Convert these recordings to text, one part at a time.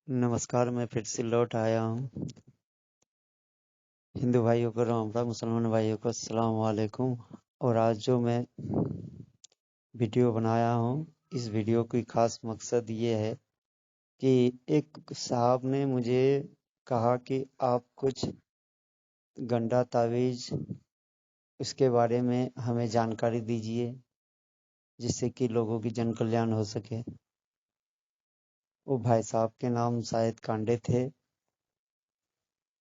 नमस्कार, मैं फिर से लौट आया हूँ। हिंदू भाइयों को राम राम, मुसलमान भाइयों को अस्सलाम वालेकुम। और आज जो मैं वीडियो बनाया हूँ, इस वीडियो की खास मकसद ये है कि एक साहब ने मुझे कहा कि आप कुछ गंडा तावीज़ उसके बारे में हमें जानकारी दीजिए, जिससे कि लोगों की जन कल्याण हो सके। वो भाई साहब के नाम शायद कांडे थे,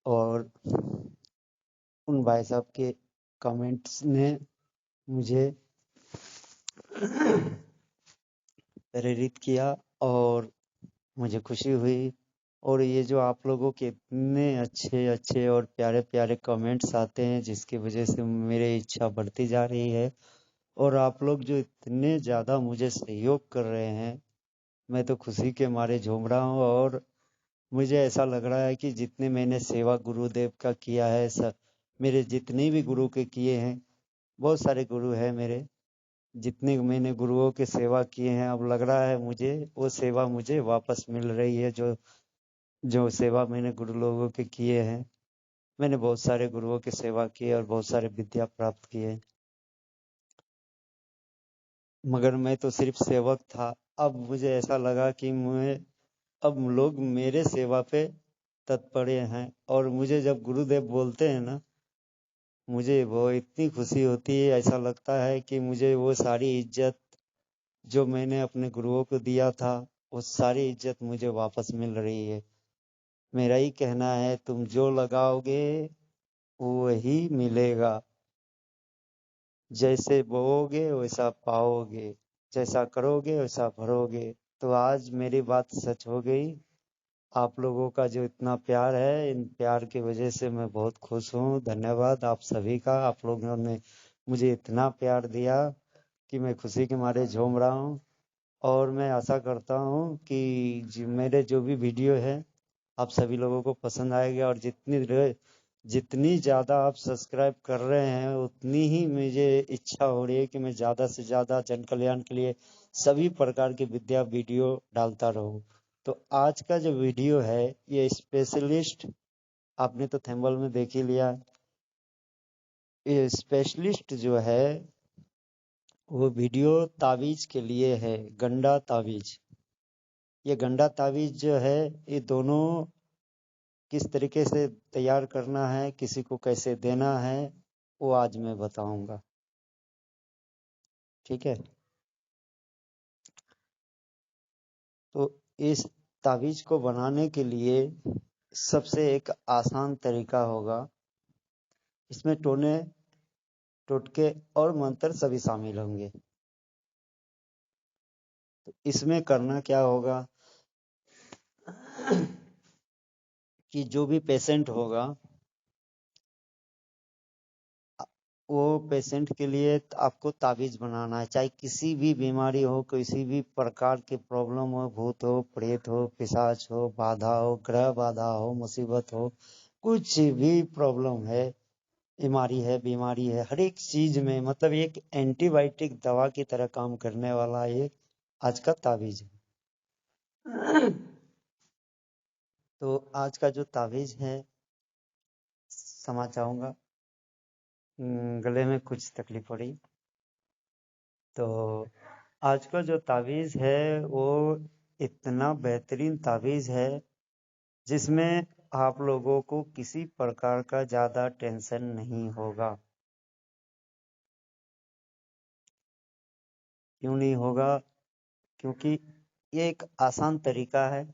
और उन भाई साहब के कमेंट्स ने मुझे प्रेरित किया और मुझे खुशी हुई। और ये जो आप लोगों के इतने अच्छे अच्छे और प्यारे प्यारे कमेंट्स आते हैं, जिसकी वजह से मेरी इच्छा बढ़ती जा रही है। और आप लोग जो इतने ज़्यादा मुझे सहयोग कर रहे हैं, मैं तो खुशी के मारे झूम रहा हूँ। और मुझे ऐसा लग रहा है कि जितने मैंने सेवा गुरुदेव का किया है, सब मेरे जितने भी गुरु के किए हैं, बहुत सारे गुरु हैं मेरे, जितने मैंने गुरुओं की सेवा किए हैं, अब लग रहा है मुझे वो सेवा मुझे वापस मिल रही है। जो जो सेवा मैंने गुरु लोगों के किए हैं, मैंने बहुत सारे गुरुओं की सेवा की है और बहुत सारे विद्या प्राप्त किए, मगर मैं तो सिर्फ सेवक था। अब मुझे ऐसा लगा कि मैं अब लोग मेरे सेवा पे तत्पर हैं। और मुझे जब गुरुदेव बोलते हैं ना, मुझे वो इतनी खुशी होती है, ऐसा लगता है कि मुझे वो सारी इज्जत जो मैंने अपने गुरुओं को दिया था, वो सारी इज्जत मुझे वापस मिल रही है। मेरा ही कहना है, तुम जो लगाओगे वही मिलेगा। जैसे बोओगे वैसा पाओगे, जैसा करोगे वैसा भरोगे। तो आज मेरी बात सच हो गई। आप लोगों का जो इतना प्यार है, इन प्यार की वजह से मैं बहुत खुश हूँ। धन्यवाद आप सभी का। आप लोगों ने मुझे इतना प्यार दिया कि मैं खुशी के मारे झूम रहा हूँ। और मैं आशा करता हूँ कि मेरे जो भी वीडियो है, आप सभी लोगों को पसंद आएगा। और जितनी ज़्यादा आप सब्सक्राइब कर रहे हैं, उतनी ही मुझे इच्छा हो रही है कि मैं ज़्यादा से ज़्यादा जन कल्याण के लिए सभी प्रकार की विद्या वीडियो डालता रहूं। तो आज का जो वीडियो है, ये स्पेशलिस्ट, आपने तो थंबनेल में देख ही लिया। ये स्पेशलिस्ट जो है, वो वीडियो तावीज के लिए है, गंडा तावीज। ये गंडा तावीज जो है, ये दोनों किस तरीके से तैयार करना है, किसी को कैसे देना है, वो आज मैं बताऊंगा। ठीक है। तो इस तावीज को बनाने के लिए सबसे एक आसान तरीका होगा। इसमें टोने, टोटके और मंत्र सभी शामिल होंगे। तो इसमें करना क्या होगा कि जो भी पेशेंट होगा, वो पेशेंट के लिए आपको ताबीज बनाना है। चाहे किसी भी बीमारी हो, किसी भी प्रकार की प्रॉब्लम हो, भूत हो, प्रेत हो, पिशाच हो, बाधा हो, ग्रह बाधा हो, मुसीबत हो, कुछ भी प्रॉब्लम है, बीमारी है, हर एक चीज में, मतलब एक एंटीबायोटिक दवा की तरह काम करने वाला ये आज का ताबीज है। तो आज का जो ताबीज है, क्षमा चाहूंगा, गले में कुछ तकलीफ हो रही। तो आज का जो तावीज है, वो इतना बेहतरीन तावीज है, जिसमें आप लोगों को किसी प्रकार का ज्यादा टेंशन नहीं होगा। क्यों नहीं होगा? क्योंकि ये एक आसान तरीका है।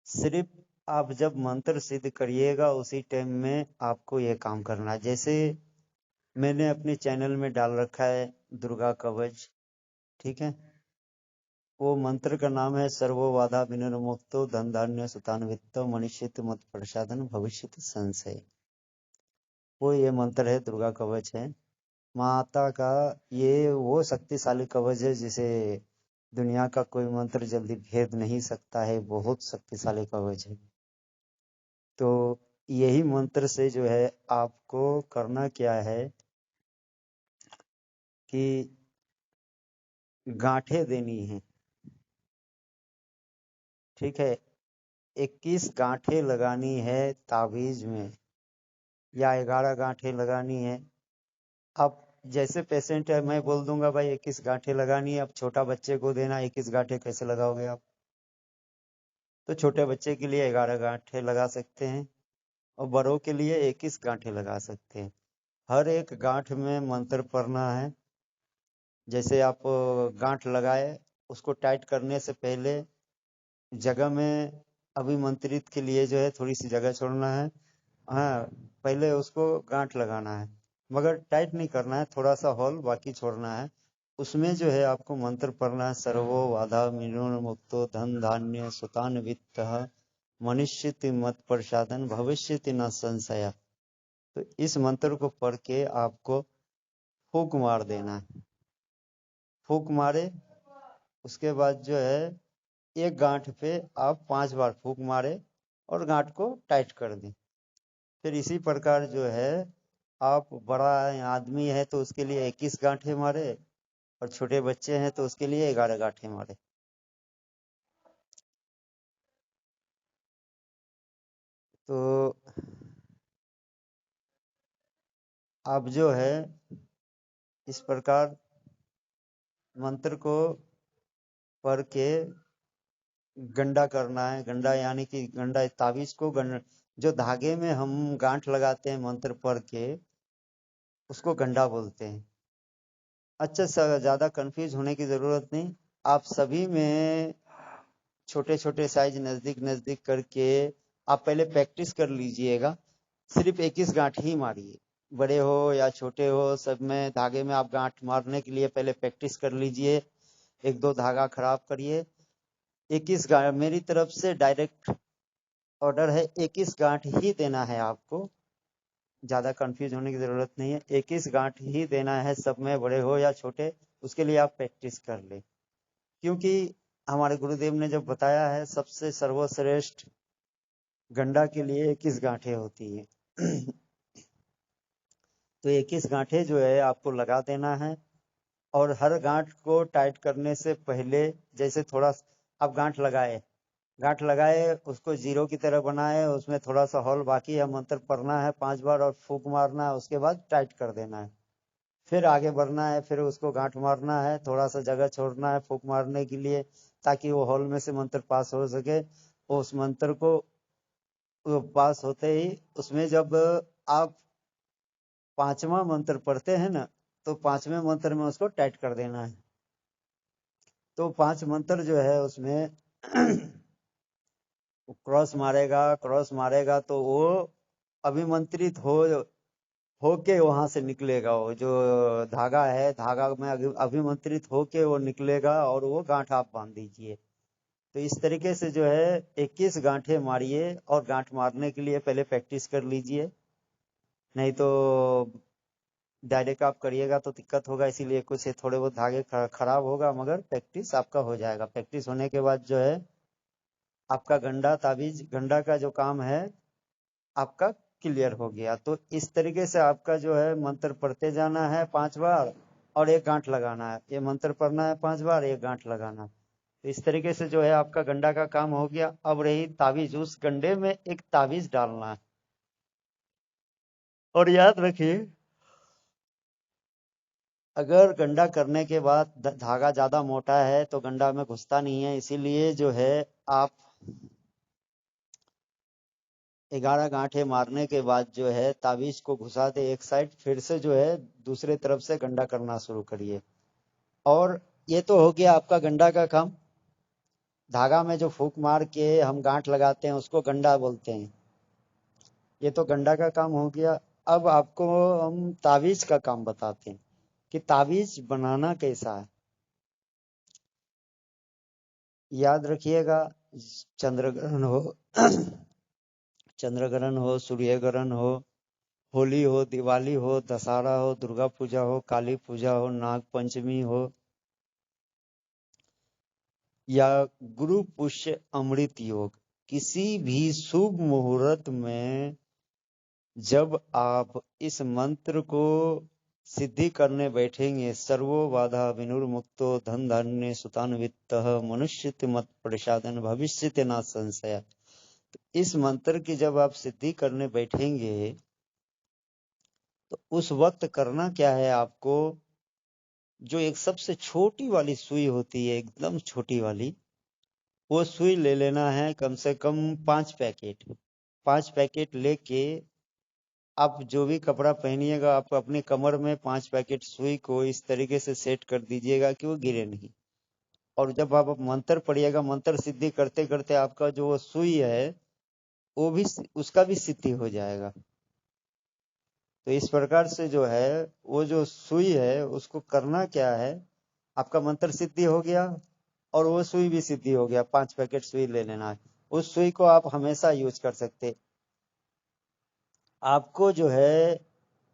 सिर्फ आप जब मंत्र सिद्ध करिएगा, उसी टाइम में आपको ये काम करना है। जैसे मैंने अपने चैनल में डाल रखा है दुर्गा कवच, ठीक है। वो मंत्र का नाम है सर्वो बाधा विनिर्मुक्तो धन धान्य सुतान्वितो मनुष्यत मत प्रसादन भविष्यत संशय। वो ये मंत्र है, दुर्गा कवच है माता का। ये वो शक्तिशाली कवच है जिसे दुनिया का कोई मंत्र जल्दी भेद नहीं सकता है। बहुत शक्तिशाली कवच है। तो यही मंत्र से जो है, आपको करना क्या है कि गांठें देनी है। ठीक है। 21 गांठें लगानी है ताबीज में, या 11 गांठें लगानी है। अब जैसे पेशेंट है, मैं बोल दूंगा भाई 21 गांठें लगानी है, अब छोटा बच्चे को देना 21 गांठें कैसे लगाओगे आप? तो छोटे बच्चे के लिए 11 गांठें लगा सकते हैं और बड़ों के लिए 21 गांठें लगा सकते हैं। हर एक गांठ में मंत्र पढ़ना है। जैसे आप गांठ लगाए, उसको टाइट करने से पहले जगह में अभिमंत्रित के लिए जो है थोड़ी सी जगह छोड़ना है। हाँ, पहले उसको गांठ लगाना है, मगर टाइट नहीं करना है, थोड़ा सा हॉल बाकी छोड़ना है। उसमें जो है आपको मंत्र पढ़ना है, सर्वो बाधा मुक्तो धन धान्य सुतान वित्त मनुष्य मत प्रसादन भविष्य न संशय। तो इस मंत्र को पढ़ के आपको फूंक मार देना है। फूंक मारे, उसके बाद जो है एक गांठ पे आप 5 बार फूंक मारे और गांठ को टाइट कर दें। फिर इसी प्रकार जो है, आप बड़ा आदमी है तो उसके लिए 21 गांठें मारे, और छोटे बच्चे हैं तो उसके लिए 11 गांठें मारे। तो आप जो है इस प्रकार मंत्र को पढ़ के गंडा करना है। गंडा यानी कि गंडा ताबीज को जो धागे में हम गांठ लगाते हैं मंत्र पढ़ के, उसको गंडा बोलते हैं। अच्छा, ज्यादा कंफ्यूज होने की जरूरत नहीं। आप सभी में छोटे छोटे साइज नजदीक नजदीक करके आप पहले प्रैक्टिस कर लीजिएगा। सिर्फ 21 गांठ ही मारिए, बड़े हो या छोटे हो, सब में धागे में आप गांठ मारने के लिए पहले प्रैक्टिस कर लीजिए। एक दो धागा खराब करिए। 21 गांठ मेरी तरफ से डायरेक्ट ऑर्डर है, 21 गांठ ही देना है आपको। ज्यादा कंफ्यूज होने की जरूरत नहीं है, 21 गांठ ही देना है, सब में बड़े हो या छोटे। उसके लिए आप प्रैक्टिस कर ले, क्योंकि हमारे गुरुदेव ने जब बताया है सबसे सर्वश्रेष्ठ गंडा के लिए 21 गांठें होती है। तो 21 गांठें जो है आपको लगा देना है। और हर गांठ को टाइट करने से पहले, जैसे थोड़ा आप गांठ लगाए उसको जीरो की तरह बनाए, उसमें थोड़ा सा हॉल बाकी है, मंत्र पढ़ना है 5 बार और फूंक मारना है, उसके बाद टाइट कर देना है। फिर आगे बढ़ना है, फिर उसको गांठ मारना है, थोड़ा सा जगह छोड़ना है फूंक मारने के लिए, ताकि वो हॉल में से मंत्र पास हो सके। उस मंत्र को पास होते ही, उसमें जब आप 5वां मंत्र पढ़ते हैं ना, तो 5वें मंत्र में उसको टाइट कर देना है। तो 5 मंत्र जो है उसमें क्रॉस मारेगा तो वो अभिमंत्रित होके वहां से निकलेगा। वो जो धागा है, धागा में अभिमंत्रित होके वो निकलेगा और वो गांठ आप बांध दीजिए। तो इस तरीके से जो है 21 गांठें मारिए, और गांठ मारने के लिए पहले प्रैक्टिस कर लीजिए, नहीं तो डायरेक्ट आप करिएगा तो दिक्कत होगा। इसीलिए कुछ थोड़े बहुत धागे खराब होगा, मगर प्रैक्टिस आपका हो जाएगा। प्रैक्टिस होने के बाद जो है आपका गंडा ताबीज, गंडा का जो काम है आपका क्लियर हो गया। तो इस तरीके से आपका जो है मंत्र पढ़ते जाना है 5 बार, और एक गांठ लगाना है। ये मंत्र पढ़ना है 5 बार, एक गांठ लगाना है। तो इस तरीके से जो है आपका गंडा का काम हो गया। अब रही ताबीज, उस गंडे में एक ताबीज डालना है। और याद रखिए, अगर गंडा करने के बाद धागा ज्यादा मोटा है तो गंडा में घुसता नहीं है। इसीलिए जो है आप 11 गांठें मारने के बाद जो है ताबीज को घुसा दे एक साइड, फिर से जो है दूसरे तरफ से गंडा करना शुरू करिए। और ये तो हो गया आपका गंडा का काम। धागा में जो फूंक मार के हम गांठ लगाते हैं उसको गंडा बोलते हैं। ये तो गंडा का काम हो गया। अब आपको हम ताबीज का काम बताते हैं कि ताबीज बनाना कैसा है। याद रखिएगा, चंद्र ग्रहण हो चंद्र ग्रहण हो, सूर्य ग्रहण हो, होली हो, दिवाली हो, दशहरा हो, दुर्गा पूजा हो, काली पूजा हो, नाग पंचमी हो, या गुरु पुष्य अमृत योग, किसी भी शुभ मुहूर्त में जब आप इस मंत्र को सिद्धि करने बैठेंगे, सर्वो बाधा विनुर्मुक्तो धन धान्य सुतान्वित मनुष्य मत प्रसादन भविष्य न संशय, इस मंत्र की जब आप सिद्धि करने बैठेंगे तो उस वक्त करना क्या है आपको, जो एक सबसे छोटी वाली सुई होती है, एकदम छोटी वाली, वो सुई ले लेना है, कम से कम 5 पैकेट। 5 पैकेट लेके आप जो भी कपड़ा पहनिएगा, आप अपने कमर में 5 पैकेट सुई को इस तरीके से सेट कर दीजिएगा कि वो गिरे नहीं। और जब आप मंत्र पढ़िएगा, मंत्र सिद्धि करते करते आपका जो वो सुई है वो भी, उसका भी सिद्धि हो जाएगा। तो इस प्रकार से जो है वो जो सुई है उसको करना क्या है, आपका मंत्र सिद्धि हो गया और वो सुई भी सिद्धि हो गया। 5 पैकेट सुई ले लेना है। उस सुई को आप हमेशा यूज कर सकते। आपको जो है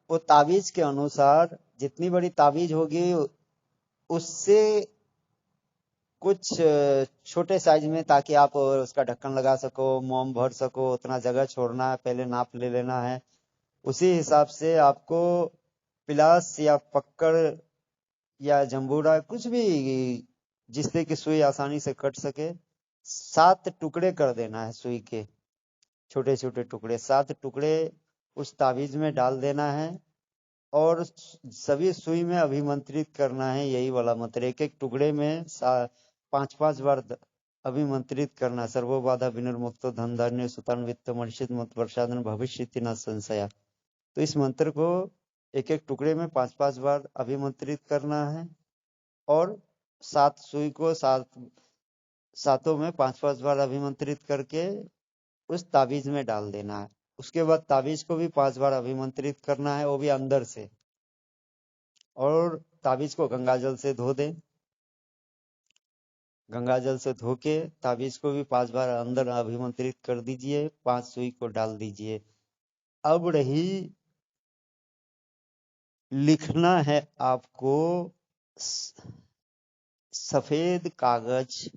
वो ताबीज के अनुसार, जितनी बड़ी ताबीज होगी उससे कुछ छोटे साइज में, ताकि आप उसका ढक्कन लगा सको, मोम भर सको, उतना जगह छोड़ना है, पहले नाप ले लेना है। उसी हिसाब से आपको पिलास या पक्कड़ या जंबूरा, कुछ भी जिससे कि सुई आसानी से कट सके, 7 टुकड़े कर देना है सुई के, छोटे छोटे टुकड़े, 7 टुकड़े उस ताबीज में डाल देना है। और सभी सुई में अभिमंत्रित करना है यही वाला मंत्र। एक एक टुकड़े में 5 5 बार अभिमंत्रित करना। सर्वो बाधा विनिर्मुक्तो धन धान्य सुतान वित्त मर्षित मत प्रसादन भविष्य न संशया। तो इस मंत्र को एक एक टुकड़े में 5 5 बार अभिमंत्रित करना है और 7 सुई को सातों में 5 5 बार अभिमंत्रित करके उस ताबीज में डाल देना है। उसके बाद ताबीज को भी 5 बार अभिमंत्रित करना है, वो भी अंदर से। और ताबीज को गंगाजल से धो दें। गंगाजल से धो के ताबीज को भी 5 बार अंदर अभिमंत्रित कर दीजिए, 5 सुई को डाल दीजिए। अब रही, लिखना है आपको सफेद कागज,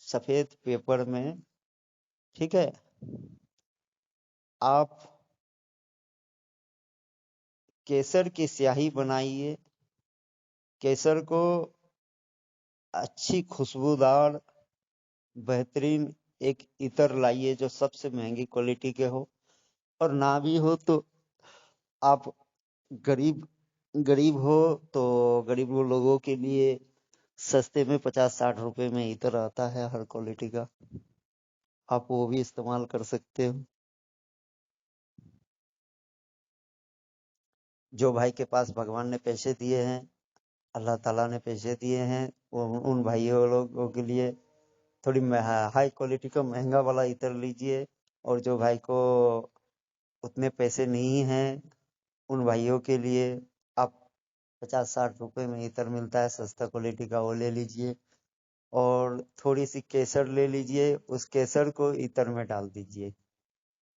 सफेद पेपर में, ठीक है। आप केसर की स्याही बनाइए। केसर को अच्छी खुशबूदार बेहतरीन एक इत्र लाइए जो सबसे महंगी क्वालिटी के हो, और ना भी हो तो आप गरीब गरीब हो तो गरीब लोगों के लिए सस्ते में 50 60 रुपए में इत्र आता है हर क्वालिटी का, आप वो भी इस्तेमाल कर सकते हो। जो भाई के पास भगवान ने पैसे दिए हैं, अल्लाह ताला ने पैसे दिए हैं, वो उन भाइयों लोगों के लिए थोड़ी हाई क्वालिटी का महंगा वाला इत्र लीजिए। और जो भाई को उतने पैसे नहीं हैं, उन भाइयों के लिए आप 50 60 रुपए में इत्र मिलता है सस्ता क्वालिटी का, वो ले लीजिए। और थोड़ी सी केसर ले लीजिए, उस केसर को इत्र में डाल दीजिए।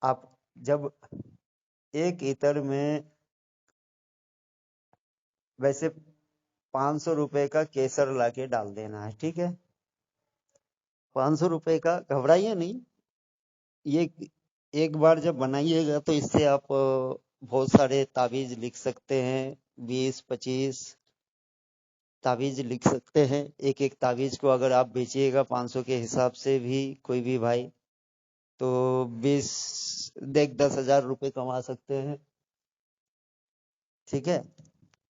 आप जब एक इत्र में वैसे 500 रुपए का केसर लाके डाल देना है, ठीक है। 500 रुपए का, घबराइए नहीं। ये एक बार जब बनाइएगा तो इससे आप बहुत सारे ताबीज लिख सकते हैं, 20 25 ताबीज लिख सकते हैं। एक एक ताबीज को अगर आप बेचिएगा 500 के हिसाब से भी, कोई भी भाई, तो 10,000 रुपए कमा सकते हैं, ठीक है।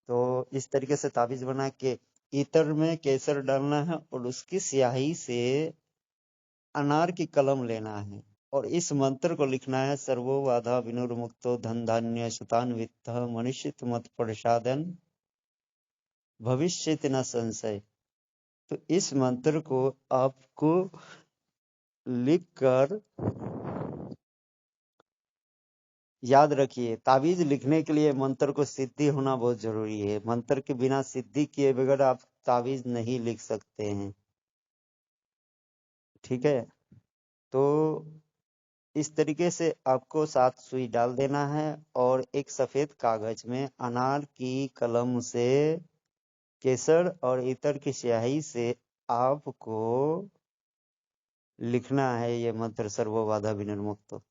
तो इस तरीके से ताबीज बना के इत्र में केसर डालना है और उसकी स्याही से अनार की कलम लेना है और इस मंत्र को लिखना है। सर्वो बाधा विनुर्मुक्तो धन धान्य सुतान वित्त मनुष्य मत प्रसादन भविष्य न संशय। तो इस मंत्र को आपको लिखकर याद रखिए। ताबीज लिखने के लिए मंत्र को सिद्धि होना बहुत जरूरी है। मंत्र के बिना सिद्धि किए बगैर आप ताबीज नहीं लिख सकते हैं, ठीक है। तो इस तरीके से आपको 7 सुई डाल देना है और एक सफेद कागज में अनार की कलम से केसर और इत्र की स्याही से आपको लिखना है ये मंत्र, सर्वो बाधा विनिर्मुक्तो।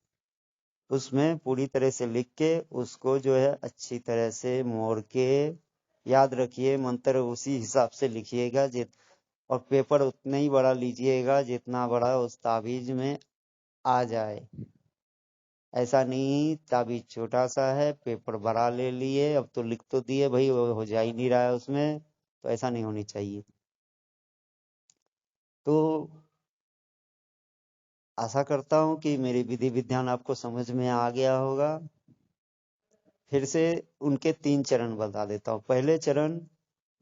उसमें पूरी तरह से लिख के उसको जो है अच्छी तरह से मोड़ के, याद रखिए मंत्र उसी हिसाब से लिखिएगा और पेपर उतना ही बड़ा लीजिएगा जितना बड़ा उस ताबीज में आ जाए। ऐसा नहीं ताबीज छोटा सा है, पेपर बड़ा ले लिए, अब तो लिख तो दिए भाई, वो हो जा ही नहीं रहा है उसमें, तो ऐसा नहीं होनी चाहिए। तो आशा करता हूँ कि मेरी विधि विधान आपको समझ में आ गया होगा। फिर से उनके 3 चरण बता देता हूँ। पहले चरण,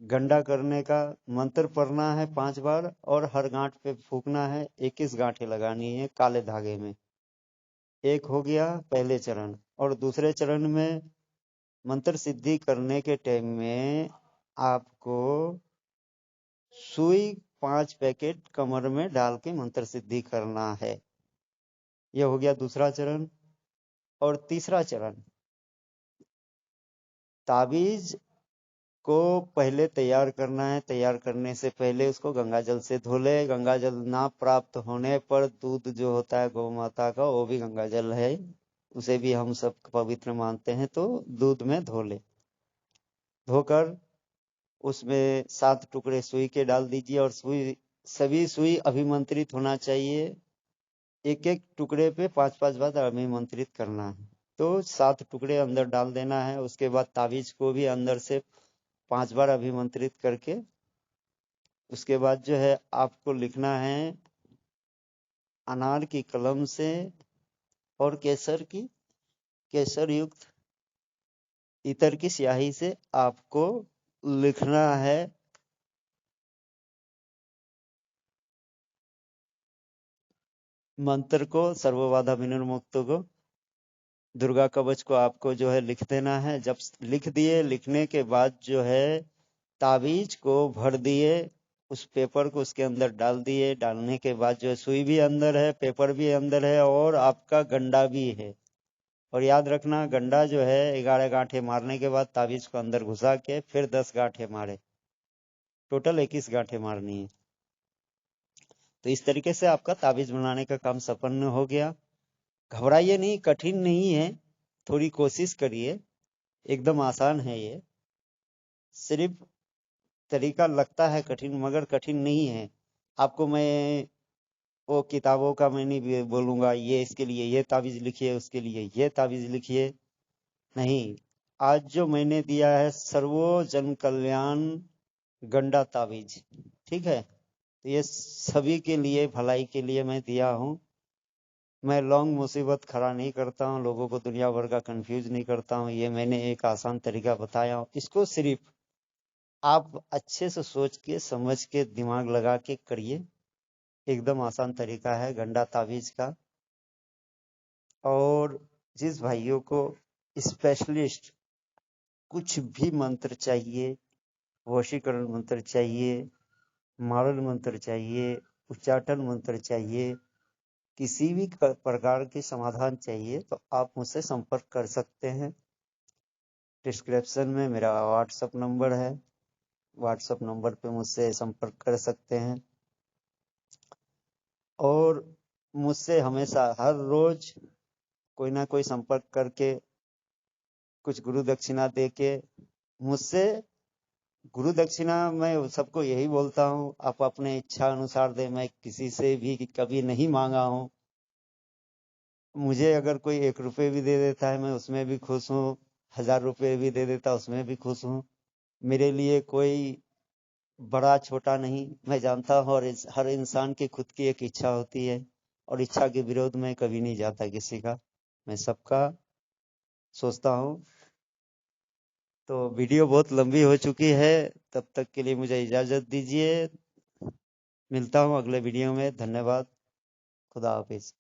गंडा करने का मंत्र पढ़ना है 5 बार और हर गांठ पे फूकना है, 21 गांठें लगानी है काले धागे में। एक हो गया पहले चरण। और दूसरे चरण में मंत्र सिद्धि करने के टाइम में आपको सुई 5 पैकेट कमर में डाल के मंत्र सिद्धि करना है। यह हो गया दूसरा चरण। और तीसरा चरण, ताबीज को पहले तैयार करना है। तैयार करने से पहले उसको गंगा जल से धो ले। गंगा जल ना प्राप्त होने पर दूध जो होता है गौ माता का, वो भी गंगा जल है, उसे भी हम सब पवित्र मानते हैं, तो दूध में धो ले। धोकर उसमें 7 टुकड़े सुई के डाल दीजिए और सभी सुई अभिमंत्रित होना चाहिए। एक एक टुकड़े पे 5-5 बार अभिमंत्रित करना है। तो 7 टुकड़े अंदर डाल देना है। उसके बाद ताबीज को भी अंदर से 5 बार अभिमंत्रित करके, उसके बाद जो है आपको लिखना है अनार की कलम से और केसर युक्त इतर की स्याही से आपको लिखना है मंत्र को, सर्वबाधा विनिर्मुक्तो को, दुर्गा कवच को आपको जो है लिख देना है। जब लिख दिए, लिखने के बाद जो है ताबीज को भर दिए, उस पेपर को उसके अंदर डाल दिए। डालने के बाद जो है सुई भी अंदर है, पेपर भी अंदर है और आपका गंडा भी है। और याद रखना, गंडा जो है 11 गांठें मारने के बाद ताबीज को अंदर घुसा के फिर 10 गांठें मारे, टोटल 21 गांठें मारनी है। तो इस तरीके से आपका ताबीज बनाने का काम संपन्न हो गया। घबराइए नहीं, कठिन नहीं है, थोड़ी कोशिश करिए, एकदम आसान है ये। सिर्फ तरीका लगता है कठिन, मगर कठिन नहीं है। आपको मैं वो किताबों का मैं नहीं बोलूंगा ये इसके लिए ये ताबीज लिखिए, उसके लिए ये ताबीज लिखिए, नहीं। आज जो मैंने दिया है सर्वो जन कल्याण गंडा ताबीज, ठीक है, तो ये सभी के लिए भलाई के लिए मैं दिया हूँ। मैं लॉन्ग मुसीबत खड़ा नहीं करता हूँ, लोगों को दुनिया भर का कंफ्यूज नहीं करता हूँ। ये मैंने एक आसान तरीका बताया हूँ, इसको सिर्फ आप अच्छे से सोच के समझ के दिमाग लगा के करिए। एकदम आसान तरीका है गंडा ताबीज का। और जिस भाइयों को स्पेशलिस्ट कुछ भी मंत्र चाहिए, वशीकरण मंत्र चाहिए, मारल मंत्र चाहिए, उच्चाटन मंत्र चाहिए, किसी भी प्रकार के समाधान चाहिए, तो आप मुझसे संपर्क कर सकते हैं। डिस्क्रिप्शन में मेरा व्हाट्सएप नंबर है, व्हाट्सएप नंबर पे मुझसे संपर्क कर सकते हैं। और मुझसे हमेशा हर रोज कोई ना कोई संपर्क करके कुछ गुरु दक्षिणा दे के मुझसे, गुरु दक्षिणा मैं सबको यही बोलता हूँ, आप अपने इच्छा अनुसार दे। मैं किसी से भी कभी नहीं मांगा हूँ। मुझे अगर कोई 1 रुपए भी दे देता है मैं उसमें भी खुश हूँ, 1000 रुपए भी दे देता उसमें भी खुश हूँ। मेरे लिए कोई बड़ा छोटा नहीं, मैं जानता हूँ। और हर इंसान की खुद की एक इच्छा होती है, और इच्छा के विरोध में कभी नहीं जाता किसी का, मैं सबका सोचता हूँ। तो वीडियो बहुत लंबी हो चुकी है, तब तक के लिए मुझे इजाजत दीजिए। मिलता हूँ अगले वीडियो में। धन्यवाद। खुदा हाफिज।